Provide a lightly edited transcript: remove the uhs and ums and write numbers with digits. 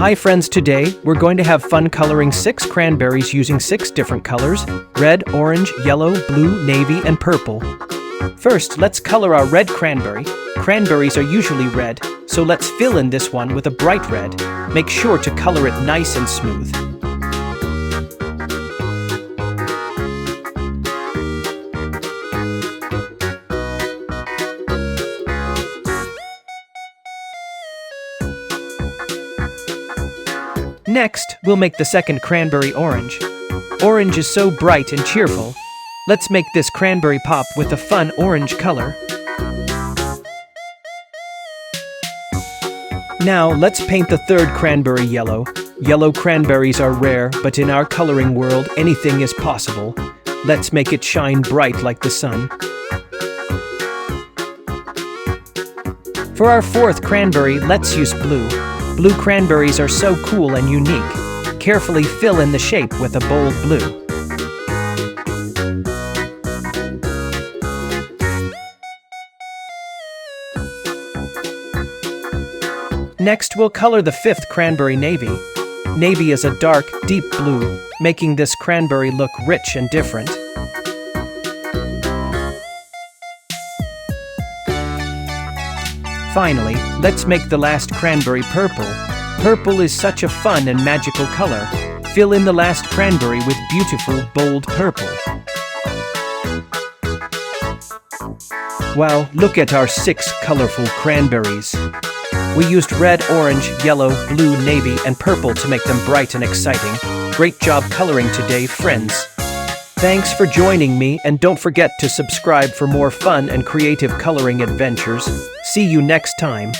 Hi friends, today we're going to have fun coloring 6 cranberries using 6 different colors: red, orange, yellow, blue, navy, and purple. First, let's color our red cranberry. Cranberries are usually red, so let's fill in this one with a bright red. Make sure to color it nice and smooth. Next, we'll make the second cranberry orange. Orange is so bright and cheerful. Let's make this cranberry pop with a fun orange color. Now, let's paint the third cranberry yellow. Yellow cranberries are rare, but in our coloring world, anything is possible. Let's make it shine bright like the sun. For our fourth cranberry, let's use blue. Blue cranberries are so cool and unique. Carefully fill in the shape with a bold blue. Next, we'll color the fifth cranberry navy. Navy is a dark, deep blue, making this cranberry look rich and different. Finally, let's make the last cranberry purple. Purple is such a fun and magical color. Fill in the last cranberry with beautiful, bold purple. Wow, look at our 6 colorful cranberries. We used red, orange, yellow, blue, navy, and purple to make them bright and exciting. Great job coloring today, friends. Thanks for joining me, and don't forget to subscribe for more fun and creative coloring adventures. See you next time.